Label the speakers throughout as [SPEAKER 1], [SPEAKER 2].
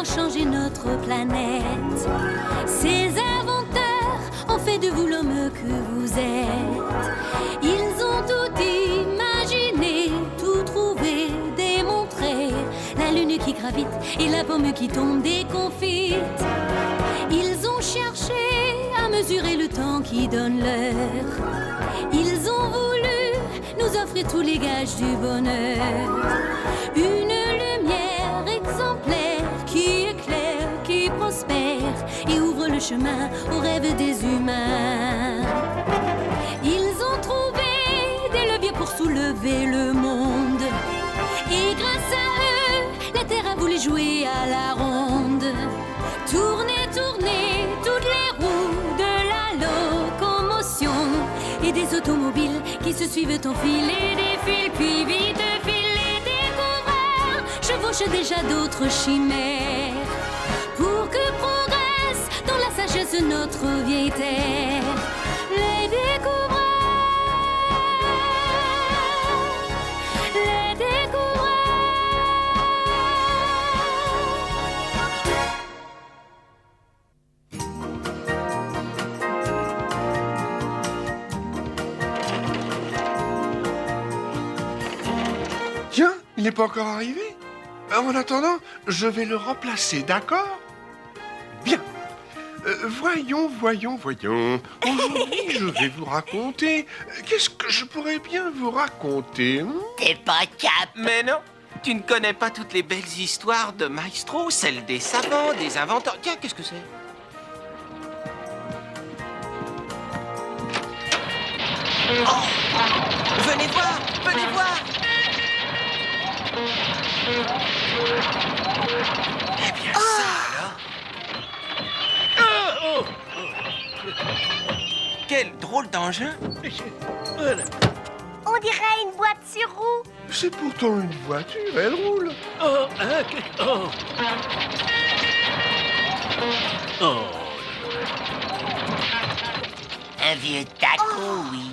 [SPEAKER 1] changer notre planète. Ces inventeurs ont fait de vous l'homme que vous êtes. Ils ont tout imaginé, tout trouvé, démontré. La lune qui gravite et la pomme qui tombe déconfite. Ils ont cherché à mesurer le temps qui donne l'heure. Ils ont voulu nous offrir tous les gages du bonheur. Une lumière exemplaire qui éclaire, qui prospère et ouvre le chemin aux rêves des humains. Ils ont trouvé des leviers pour soulever le monde. Et grâce à eux, la Terre a voulu jouer à la ronde. Tourner, tourner, toutes les roues de la locomotion. Et des automobiles qui se suivent en file et défilent, puis vite filent les découvreurs. Chevauchent déjà d'autres chimères. Pour que progresse dans la sagesse notre vieille terre. Les découvreurs, les découvreurs.
[SPEAKER 2] Tiens, il n'est pas encore arrivé. En attendant, je vais le remplacer, d'accord? Bien. Voyons. Aujourd'hui, je vais vous raconter... Qu'est-ce que je pourrais bien vous raconter?
[SPEAKER 3] T'es pas cap.
[SPEAKER 4] Mais non, tu ne connais pas toutes les belles histoires de Maestro, celles des savants, des inventeurs. Tiens, qu'est-ce que c'est? Oh! Venez voir, venez voir. Eh bien, ça alors. Quel drôle d'engin.
[SPEAKER 3] On dirait une boîte sur roue.
[SPEAKER 2] C'est pourtant une voiture, elle roule.
[SPEAKER 3] Un vieux taco, oui.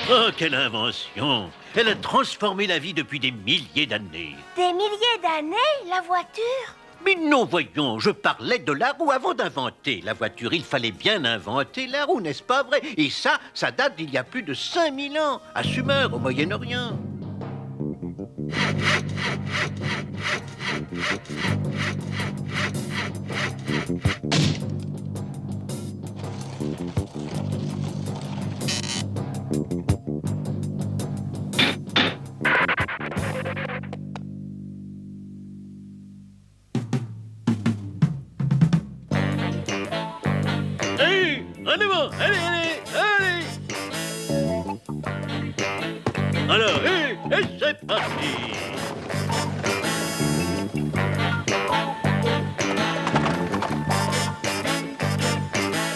[SPEAKER 5] Oh, quelle invention! Elle a transformé la vie depuis des milliers d'années.
[SPEAKER 3] Des milliers d'années, la voiture?
[SPEAKER 5] Mais non, voyons, je parlais de la roue. Avant d'inventer la voiture, il fallait bien inventer la roue, n'est-ce pas vrai? Et ça date d'il y a plus de 5000 ans, à Sumer, au Moyen-Orient. Allez, en avant, allez. Alors, et c'est parti.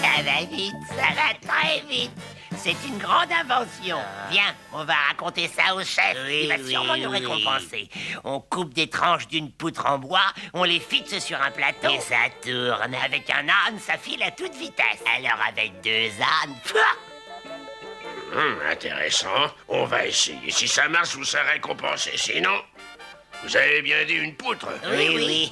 [SPEAKER 3] Ça va vite, ça va très vite. C'est une grande invention. Viens, on va raconter ça au chef. Il va sûrement nous récompenser. On coupe des tranches d'une poutre en bois, on les fixe sur un plateau. Et ça tourne. Avec un âne, ça file à toute vitesse. Alors avec 2 ânes...
[SPEAKER 6] Intéressant. On va essayer. Si ça marche, vous serez récompensé. Sinon, vous avez bien dit une poutre.
[SPEAKER 3] Oui.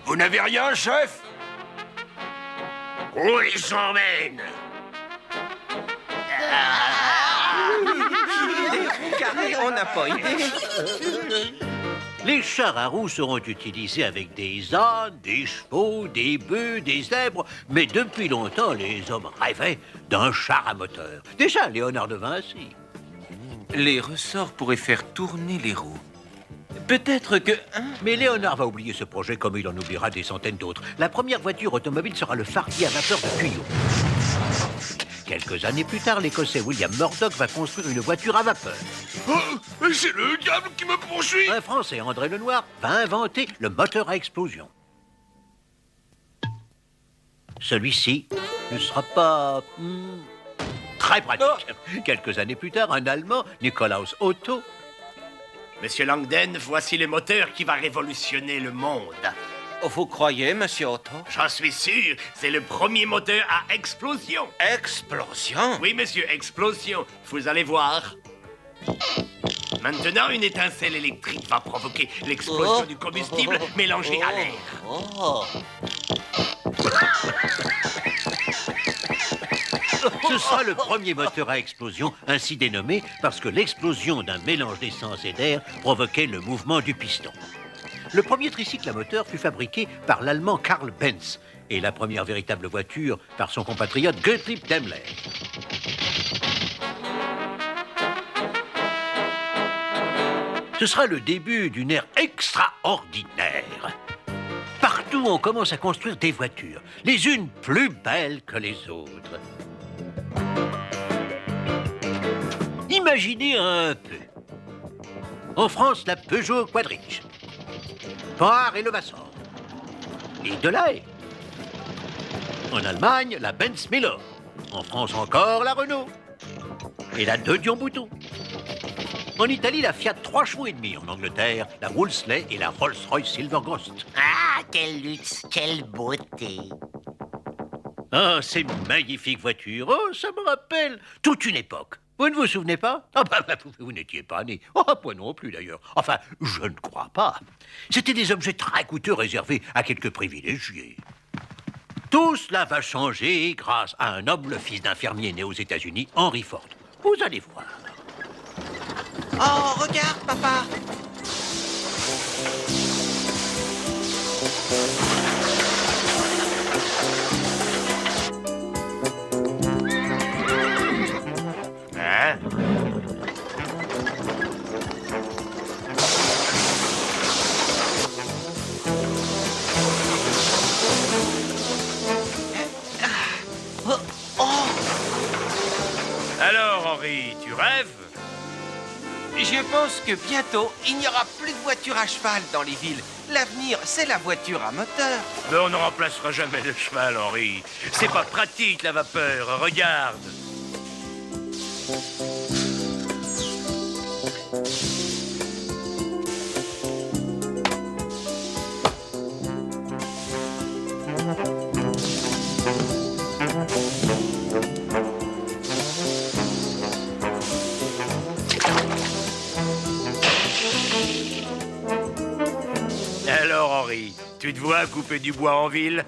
[SPEAKER 6] Vous n'avez rien, chef? Où ils s'emmènent?
[SPEAKER 4] Carré, on n'a pas idée.
[SPEAKER 5] Les chars à roues seront utilisés avec des ânes, des chevaux, des bœufs, des zèbres. Mais depuis longtemps, les hommes rêvaient d'un char à moteur. Déjà, Léonard de Vinci.
[SPEAKER 4] Les ressorts pourraient faire tourner les roues. Peut-être que...
[SPEAKER 5] Mais Léonard va oublier ce projet comme il en oubliera des centaines d'autres. La première voiture automobile sera le fardier à vapeur de tuyau. Quelques années plus tard, l'Écossais William Murdoch va construire une voiture à vapeur.
[SPEAKER 6] Oh, c'est le diable qui me poursuit.
[SPEAKER 5] Un Français, André Lenoir, va inventer le moteur à explosion. Celui-ci ne sera pas très pratique. Quelques années plus tard, un Allemand, Nikolaus Otto.
[SPEAKER 7] Monsieur Langden, voici le moteur qui va révolutionner le monde.
[SPEAKER 4] Oh, vous croyez, monsieur Otto?
[SPEAKER 7] J'en suis sûr, c'est le premier moteur à explosion.
[SPEAKER 4] Explosion?
[SPEAKER 7] Oui, monsieur, explosion. Vous allez voir. Maintenant, une étincelle électrique va provoquer l'explosion du combustible mélangé à l'air.
[SPEAKER 4] Oh.
[SPEAKER 5] Ce sera le premier moteur à explosion, ainsi dénommé parce que l'explosion d'un mélange d'essence et d'air provoquait le mouvement du piston. Le premier tricycle à moteur fut fabriqué par l'Allemand Karl Benz et la première véritable voiture par son compatriote Gottlieb Daimler. Ce sera le début d'une ère extraordinaire. Partout, on commence à construire des voitures, les unes plus belles que les autres. Imaginez un peu. En France, la Peugeot Quadric. Par et le Vassor. Et de la Haye. En Allemagne, la Benz Miller. En France encore, la Renault. Et la De Dion-Bouton. En Italie, la Fiat 3 chevaux et demi. En Angleterre, la Wolseley et la Rolls-Royce Silverghost.
[SPEAKER 3] Ah, quel luxe, quelle beauté.
[SPEAKER 5] Ah, ces magnifiques voitures. Oh, ça me rappelle toute une époque. Vous ne vous souvenez pas? Ah, vous n'étiez pas né. Oh, moi non plus, d'ailleurs. Enfin, je ne crois pas. C'étaient des objets très coûteux réservés à quelques privilégiés. Tout cela va changer grâce à un homme, le fils d'un fermier né aux États-Unis, Henry Ford. Vous allez voir.
[SPEAKER 4] Oh, regarde, papa.
[SPEAKER 7] Hein? Alors, Henri, tu rêves?
[SPEAKER 4] Je pense que bientôt, il n'y aura plus de voitures à cheval dans les villes. L'avenir, c'est la voiture à moteur.
[SPEAKER 7] Mais on ne remplacera jamais le cheval, Henri. C'est pas pratique, la vapeur. Regarde. Alors, Henri, tu te vois couper du bois en ville?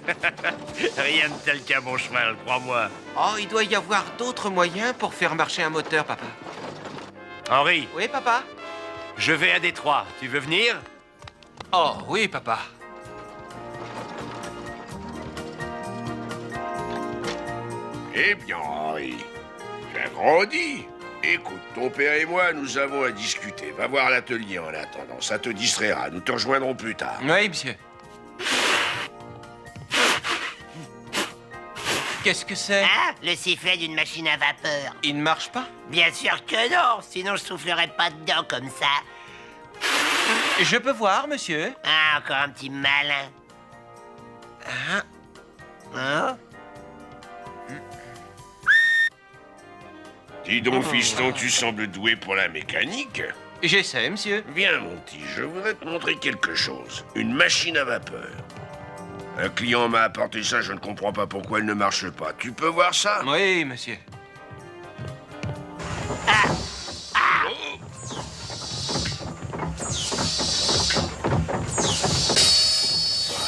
[SPEAKER 7] Rien de tel qu'à mon cheval, crois-moi.
[SPEAKER 4] Oh, il doit y avoir d'autres moyens pour faire marcher un moteur, papa.
[SPEAKER 7] Henri,
[SPEAKER 4] Oui, papa?
[SPEAKER 7] je vais à Détroit. Tu veux venir?
[SPEAKER 4] Oh, oui, papa.
[SPEAKER 6] Eh bien, Henri, tu as grandi. Écoute, ton père et moi, nous avons à discuter. Va voir l'atelier en attendant. Ça te distraira. Nous te rejoindrons plus tard.
[SPEAKER 4] Oui, monsieur. Qu'est-ce que c'est?
[SPEAKER 3] Ah, le sifflet d'une machine à vapeur.
[SPEAKER 4] Il ne marche pas?
[SPEAKER 3] Bien sûr que non, sinon je soufflerais pas dedans comme ça.
[SPEAKER 4] Je peux voir, monsieur?
[SPEAKER 3] Ah, encore un petit malin.
[SPEAKER 4] Ah.
[SPEAKER 3] Hein?
[SPEAKER 6] Dis donc, fiston, tu sembles doué pour la mécanique.
[SPEAKER 4] J'essaie, monsieur.
[SPEAKER 6] Viens, mon petit, je voudrais te montrer quelque chose. Une machine à vapeur. Un client m'a apporté ça, je ne comprends pas pourquoi elle ne marche pas. Tu peux voir ça?
[SPEAKER 4] Oui, monsieur.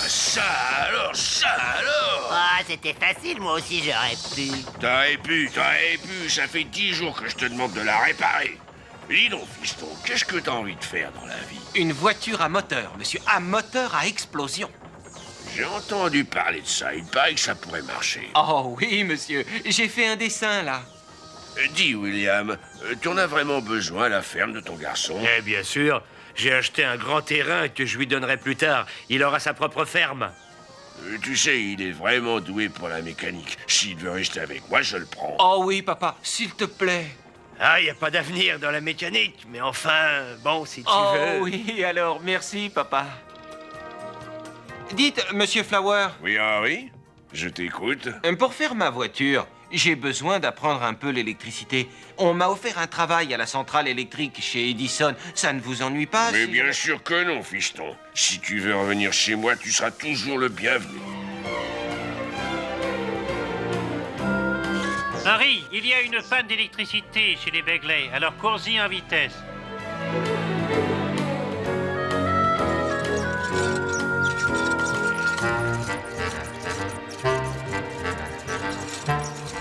[SPEAKER 6] Ça alors
[SPEAKER 3] Ah, c'était facile, moi aussi j'aurais pu.
[SPEAKER 6] T'aurais pu, ça fait 10 jours que je te demande de la réparer. Dis donc, fiston, qu'est-ce que t'as envie de faire dans la vie?
[SPEAKER 4] Une voiture à moteur, monsieur. À moteur à explosion.
[SPEAKER 6] J'ai entendu parler de ça, il paraît que ça pourrait marcher.
[SPEAKER 4] Oh oui, monsieur. J'ai fait un dessin, là.
[SPEAKER 6] Dis, William, tu en as vraiment besoin à la ferme de ton garçon?
[SPEAKER 7] Eh bien sûr, j'ai acheté un grand terrain que je lui donnerai plus tard. Il aura sa propre ferme.
[SPEAKER 6] Tu sais, il est vraiment doué pour la mécanique. S'il veut rester avec moi, je le prends.
[SPEAKER 4] Oh oui, papa, s'il te plaît.
[SPEAKER 7] Ah, y a pas d'avenir dans la mécanique, mais enfin, bon, si tu
[SPEAKER 4] Oh
[SPEAKER 7] veux...
[SPEAKER 4] oui, alors, merci, papa. Dites, monsieur Flower,
[SPEAKER 6] Oui, Henri? Je t'écoute.
[SPEAKER 4] pour faire ma voiture, j'ai besoin d'apprendre un peu l'électricité. On m'a offert un travail à la centrale électrique chez Edison. Ça ne vous ennuie pas?
[SPEAKER 6] Mais
[SPEAKER 4] si-
[SPEAKER 6] bien sûr que non, fiston. Si tu veux revenir chez moi, tu seras toujours le bienvenu.
[SPEAKER 5] Harry, il y a une panne d'électricité chez les Begley, alors cours-y en vitesse.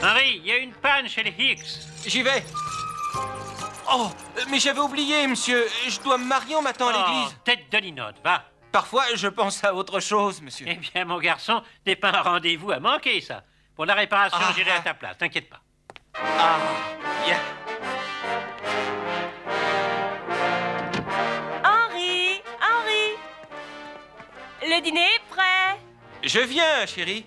[SPEAKER 5] Harry, il y a une panne chez les Hicks.
[SPEAKER 4] J'y vais. Oh, mais j'avais oublié, monsieur. Je dois me marier en m'attend à l'église.
[SPEAKER 5] Tête de linotte, va.
[SPEAKER 4] Parfois, je pense à autre chose, monsieur.
[SPEAKER 5] Eh bien, mon garçon, n'est pas un rendez-vous à manquer, ça. Pour la réparation,
[SPEAKER 4] Ah.
[SPEAKER 5] j'irai à ta place, t'inquiète pas.
[SPEAKER 4] Ah, bien.
[SPEAKER 8] Henri, Henri, le dîner est prêt.
[SPEAKER 4] Je viens, chérie.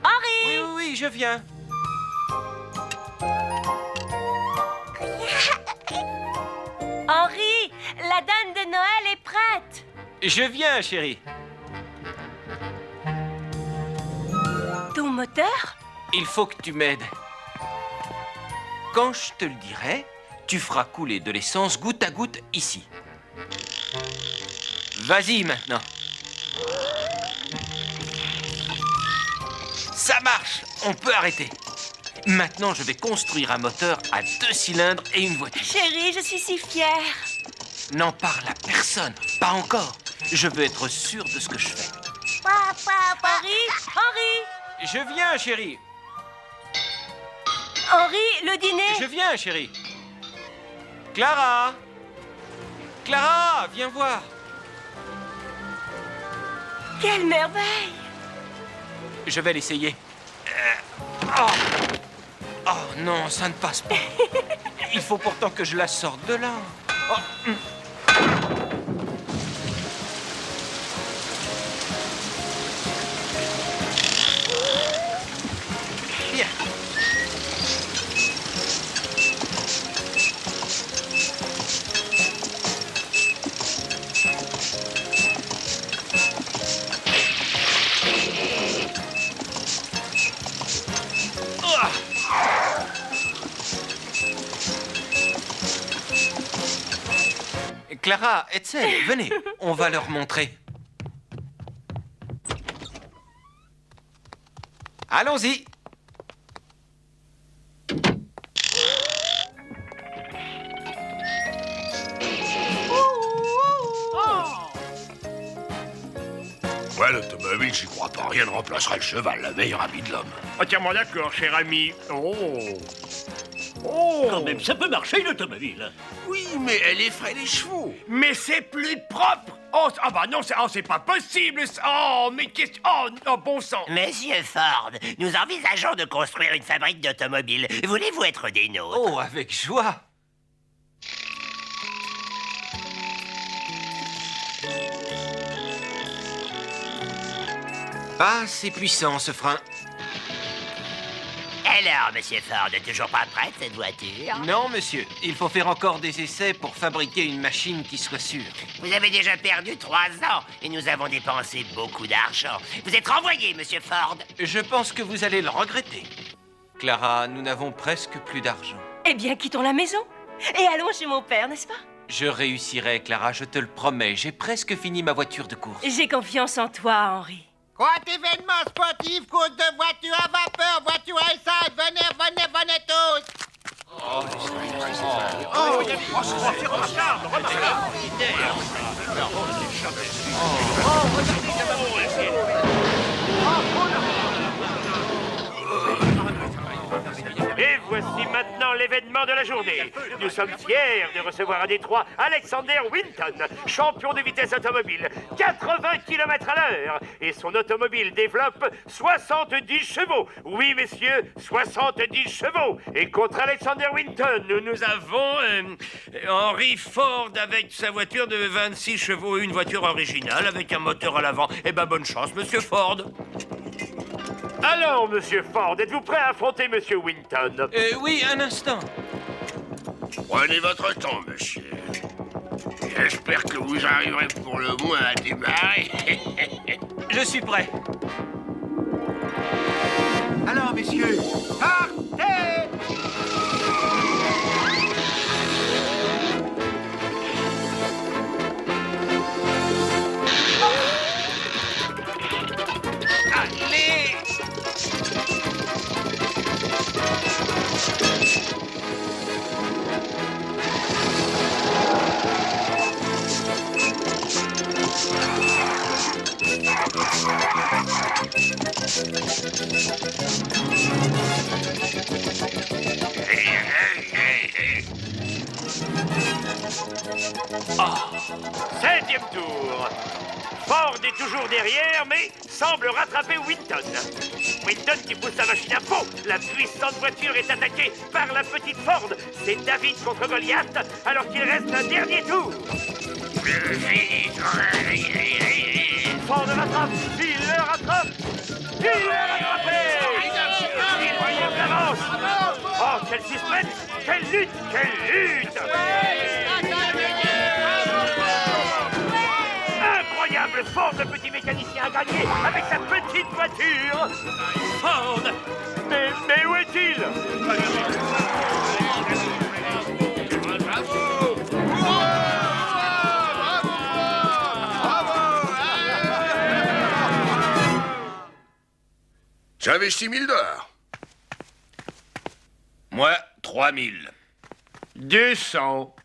[SPEAKER 8] Henri,
[SPEAKER 4] Oui, oui, oui, je viens.
[SPEAKER 8] Henri, la dinde de Noël est prête.
[SPEAKER 4] Je viens, chérie.
[SPEAKER 8] Ton moteur?
[SPEAKER 4] Il faut que tu m'aides. Quand je te le dirai, tu feras couler de l'essence goutte à goutte ici. Vas-y maintenant. Ça marche, on peut arrêter. Maintenant, je vais construire un moteur à 2 cylindres et une voiture.
[SPEAKER 8] Chérie, je suis si fière.
[SPEAKER 4] N'en parle à personne, pas encore. Je veux être sûr de ce que je fais.
[SPEAKER 8] Henri, Henri,
[SPEAKER 4] Je viens, chérie.
[SPEAKER 8] Henri, le dîner.
[SPEAKER 4] Je viens, chérie. Clara. Clara, viens voir.
[SPEAKER 8] Quelle merveille.
[SPEAKER 4] Je vais l'essayer. Oh. Oh non, ça ne passe pas. Il faut pourtant que je la sorte de là. Oh. Bien. Clara, Edsel, venez, on va leur montrer. Allons-y.
[SPEAKER 6] Ouais, l'automobile, j'y crois pas. Rien ne remplacera le cheval, la meilleure amie de l'homme.
[SPEAKER 7] Entièrement d'accord, cher ami. Oh.
[SPEAKER 5] Quand même, ça peut marcher, une automobile.
[SPEAKER 6] Oui, mais elle effraie les chevaux.
[SPEAKER 7] Mais c'est plus propre. Oh, ah bah non, c'est pas possible. Oh, mais qu'est-ce... Oh, non, bon sang.
[SPEAKER 3] Monsieur Ford, nous envisageons de construire une fabrique d'automobiles. Voulez-vous être des nôtres?
[SPEAKER 4] Oh, avec joie. Ah, c'est puissant, ce frein.
[SPEAKER 3] Alors, monsieur Ford, toujours pas prête, cette voiture?
[SPEAKER 4] Non, monsieur, il faut faire encore des essais pour fabriquer une machine qui soit sûre.
[SPEAKER 3] Vous avez déjà perdu 3 ans et nous avons dépensé beaucoup d'argent. Vous êtes renvoyé, monsieur Ford.
[SPEAKER 4] Je pense que vous allez le regretter. Clara, nous n'avons presque plus d'argent.
[SPEAKER 8] Eh bien, quittons la maison et allons chez mon père, n'est-ce pas?
[SPEAKER 4] Je réussirai, Clara, je te le promets. J'ai presque fini ma voiture de course.
[SPEAKER 8] J'ai confiance en toi, Henri.
[SPEAKER 9] Quoi d'événements sportifs, course de voitures à vapeur, voitures à essence, venez tous.
[SPEAKER 7] Et voici maintenant
[SPEAKER 10] maintenant l'événement de la journée. Nous sommes fiers de recevoir à Détroit Alexander Winton, champion de vitesse automobile, 80 km à l'heure. Et son automobile développe 70 chevaux. Oui, messieurs, 70 chevaux. Et contre Alexander Winton, nous avons Henry Ford avec sa voiture de 26 chevaux, une voiture originale avec un moteur à l'avant. Eh ben, bonne chance, monsieur Ford. Alors, monsieur Ford, êtes-vous prêt à affronter monsieur Winton?
[SPEAKER 4] Oui, un instant.
[SPEAKER 6] Prenez votre temps, monsieur. J'espère que vous arriverez pour le moins à démarrer.
[SPEAKER 4] Je suis prêt.
[SPEAKER 9] Alors, messieurs, partez!
[SPEAKER 4] Allez!
[SPEAKER 10] Septième tour. Ford est toujours derrière, mais semble rattraper Winton. Winton qui pousse sa machine à fond. La puissante voiture est attaquée par la petite Ford. C'est David contre Goliath, alors qu'il reste un dernier tour. Ford le rattrape. Il le rattrape. Il l'a rattrapé. Il voyait l'avance. Oh, quel suspense. Quelle lutte. Quelle lutte. Incroyable! Ford, le petit mécanicien, a gagné avec sa petite voiture! Ford! Mais où est-il?
[SPEAKER 6] J'avais 6 000 $.
[SPEAKER 7] Moi, 3 000.
[SPEAKER 10] 200.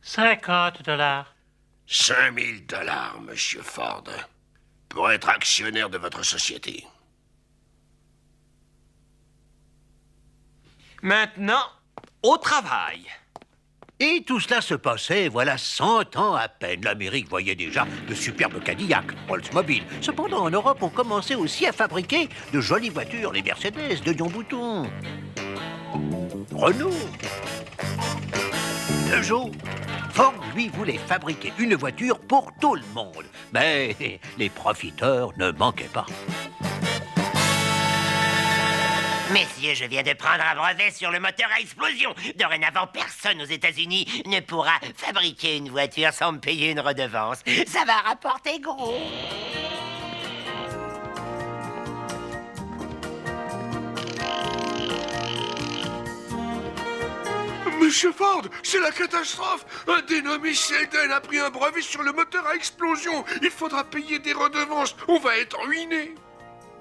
[SPEAKER 9] 50 $.
[SPEAKER 6] 5 000 $, monsieur Ford, pour être actionnaire de votre société.
[SPEAKER 4] Maintenant, au travail.
[SPEAKER 5] Et tout cela se passait, voilà 100 ans à peine. L'Amérique voyait déjà de superbes Cadillacs, Oldsmobile. Cependant, en Europe, on commençait aussi à fabriquer de jolies voitures, les Mercedes de Dion Bouton, Renault, Peugeot. Ford, lui, voulait fabriquer une voiture pour tout le monde. Mais les profiteurs ne manquaient pas.
[SPEAKER 3] Messieurs, je viens de prendre un brevet sur le moteur à explosion. Dorénavant, personne aux États-Unis ne pourra fabriquer une voiture sans me payer une redevance. Ça va rapporter gros.
[SPEAKER 2] Monsieur Ford, c'est la catastrophe. Un dénommé Selden a pris un brevet sur le moteur à explosion. Il faudra payer des redevances. On va être ruiné.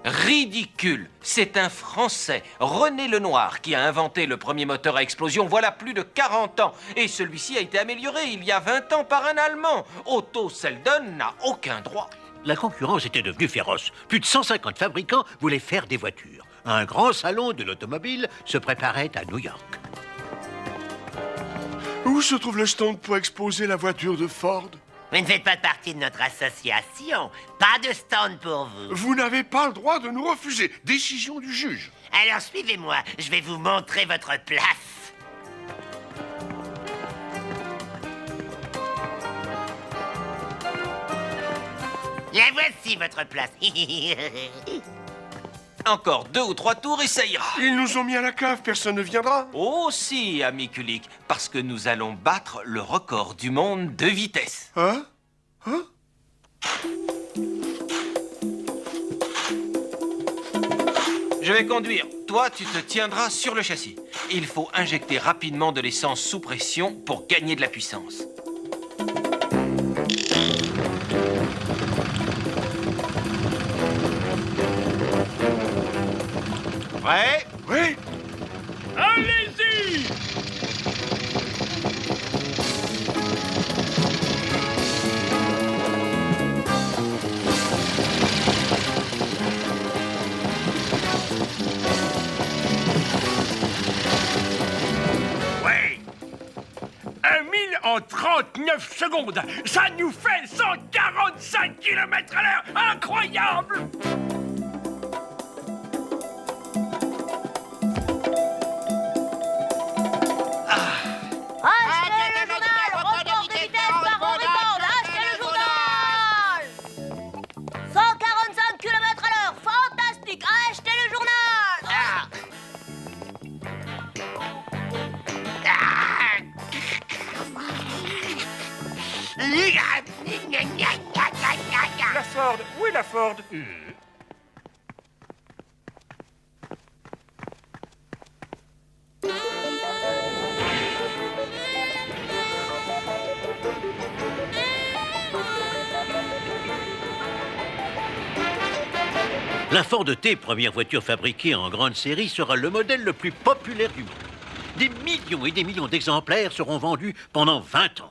[SPEAKER 4] Ridicule. C'est un Français, René Lenoir, qui a inventé le premier moteur à explosion voilà plus de 40 ans. Et celui-ci a été amélioré il y a 20 ans par un Allemand. Otto Selden n'a aucun droit.
[SPEAKER 5] La concurrence était devenue féroce. Plus de 150 fabricants voulaient faire des voitures. Un grand salon de l'automobile se préparait à New York.
[SPEAKER 2] Où se trouve le stand pour exposer la voiture de Ford?
[SPEAKER 3] Vous ne faites pas partie de notre association. Pas de stand pour vous.
[SPEAKER 2] Vous n'avez pas le droit de nous refuser. Décision du juge.
[SPEAKER 3] Alors suivez-moi, je vais vous montrer votre place. La voici, votre place.
[SPEAKER 4] Encore 2 ou 3 tours et ça ira.
[SPEAKER 2] Ils nous ont mis à la cave, personne ne viendra.
[SPEAKER 4] Oh si, ami Kulik, parce que nous allons battre le record du monde de vitesse.
[SPEAKER 2] Hein? Hein?
[SPEAKER 4] Je vais conduire. Toi, tu te tiendras sur le châssis. Il faut injecter rapidement de l'essence sous pression pour gagner de la puissance.
[SPEAKER 10] Prêt?
[SPEAKER 2] Oui.
[SPEAKER 10] Allez-y!
[SPEAKER 7] en 39 secondes. Ça nous fait 145 km/h. Incroyable!
[SPEAKER 9] Achetez le journal, record de vitesse par record, achetez le journal.
[SPEAKER 8] 145 km/h, fantastique. Achetez le journal.
[SPEAKER 10] La Ford, où est la Ford?
[SPEAKER 5] La Ford T, première voiture fabriquée en grande série, sera le modèle le plus populaire du monde. Des millions et des millions d'exemplaires seront vendus pendant 20 ans.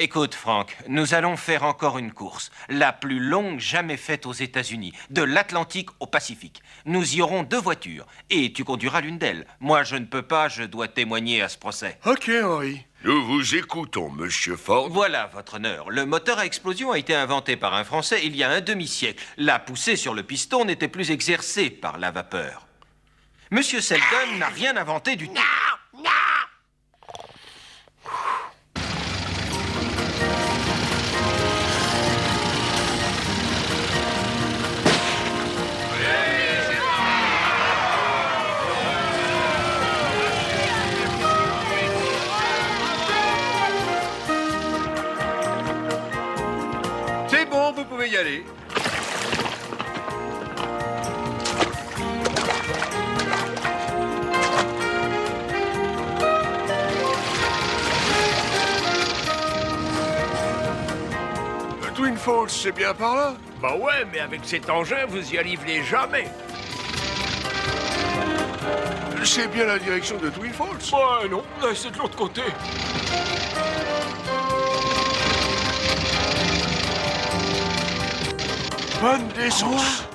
[SPEAKER 4] Écoute, Frank, nous allons faire encore une course, la plus longue jamais faite aux États-Unis, de l'Atlantique au Pacifique. Nous y aurons 2 voitures, et tu conduiras l'une d'elles. Moi, je ne peux pas, je dois témoigner à ce procès.
[SPEAKER 2] Ok, Henri.
[SPEAKER 6] Nous vous écoutons, monsieur Ford.
[SPEAKER 4] Voilà, votre honneur. Le moteur à explosion a été inventé par un Français il y a un demi-siècle. La poussée sur le piston n'était plus exercée par la vapeur. Monsieur Selden n'a rien inventé du tout.
[SPEAKER 3] Non, non.
[SPEAKER 7] C'est bon, vous pouvez y aller.
[SPEAKER 2] Twin Falls, c'est bien par là.
[SPEAKER 7] Bah ouais, mais avec cet engin, vous y arriverez jamais.
[SPEAKER 2] C'est bien la direction de Twin Falls.
[SPEAKER 10] Ouais, non, c'est de l'autre côté.
[SPEAKER 2] Bonne d'essence.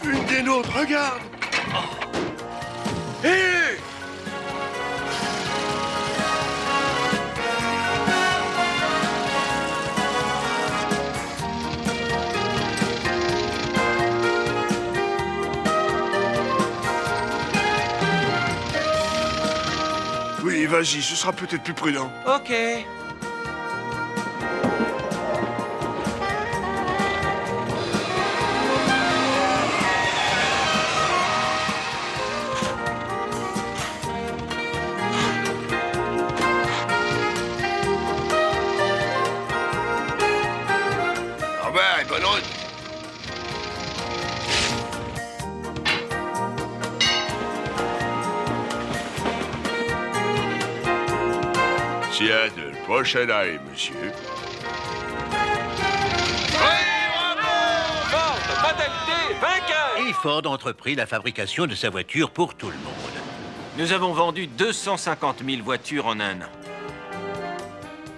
[SPEAKER 2] Une des nôtres, regarde. Hé! Oui, vas-y, ce sera peut-être plus prudent.
[SPEAKER 4] Ok.
[SPEAKER 6] Au revoir et bonne route. Seattle, prochaine arrêt, monsieur.
[SPEAKER 4] Ford, Model T, vainqueur!
[SPEAKER 5] Et Ford entreprit la fabrication de sa voiture pour tout le monde.
[SPEAKER 4] Nous avons vendu 250 000 voitures en un an.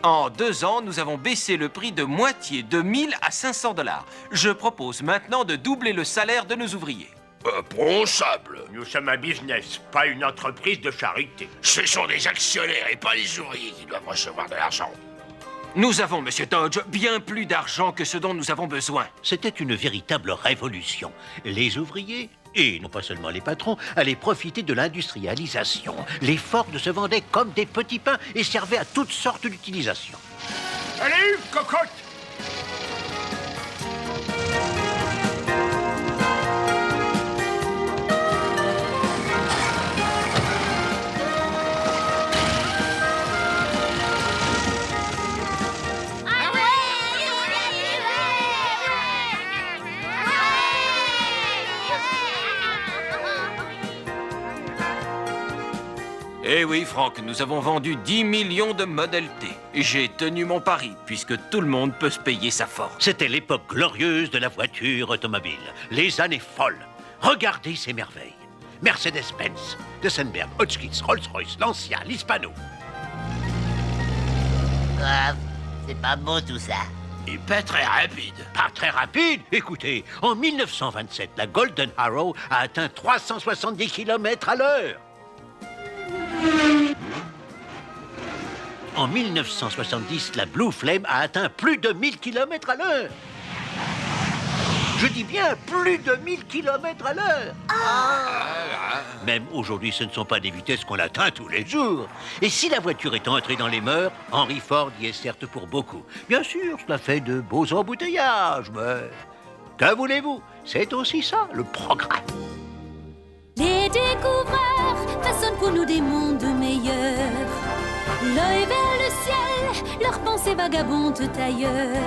[SPEAKER 4] En 2 ans, nous avons baissé le prix de moitié, de 1000 à 500 $. Je propose maintenant de doubler le salaire de nos ouvriers.
[SPEAKER 6] Impensable.
[SPEAKER 7] Nous sommes un business, pas une entreprise de charité.
[SPEAKER 6] Ce sont des actionnaires et pas les ouvriers qui doivent recevoir de l'argent.
[SPEAKER 4] Nous avons, Monsieur Dodge, bien plus d'argent que ce dont nous avons besoin.
[SPEAKER 5] C'était une véritable révolution. Les ouvriers, et non pas seulement les patrons, allaient profiter de l'industrialisation. Les Ford se vendaient comme des petits pains et servaient à toutes sortes d'utilisations.
[SPEAKER 7] Allez, cocotte!
[SPEAKER 4] Eh oui, Franck, nous avons vendu 10 millions de Model T. J'ai tenu mon pari, puisque tout le monde peut se payer sa Ford.
[SPEAKER 5] C'était l'époque glorieuse de la voiture automobile. Les années folles. Regardez ces merveilles. Mercedes-Benz, Duesenberg, Hotchkiss, Rolls-Royce, Lancia, l'Hispano.
[SPEAKER 3] C'est pas beau tout ça.
[SPEAKER 7] Et pas très rapide.
[SPEAKER 5] Pas très rapide. Écoutez, en 1927, la Golden Arrow a atteint 370 km à l'heure. En 1970, la Blue Flame a atteint plus de 1000 km à l'heure. Je dis bien plus de 1000 km à l'heure. Même aujourd'hui, ce ne sont pas des vitesses qu'on atteint tous les jours. Et si la voiture est entrée dans les mœurs, Henry Ford y est certes pour beaucoup. Bien sûr, cela fait de beaux embouteillages, mais que voulez-vous? C'est aussi ça, le progrès.
[SPEAKER 1] Les découvreurs façonnent pour nous des mondes meilleurs. L'œil vers le ciel, leurs pensées vagabondent ailleurs.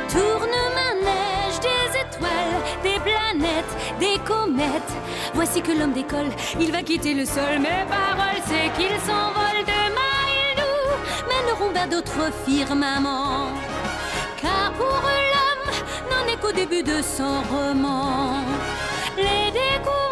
[SPEAKER 1] Tourne-manège des étoiles, des planètes, des comètes. Voici que l'homme décolle, il va quitter le sol. Mes paroles, c'est qu'il s'envole. Demain, ils nous mèneront vers d'autres firmaments. Car pour eux, l'homme n'en est qu'au début de son roman. Les découvreurs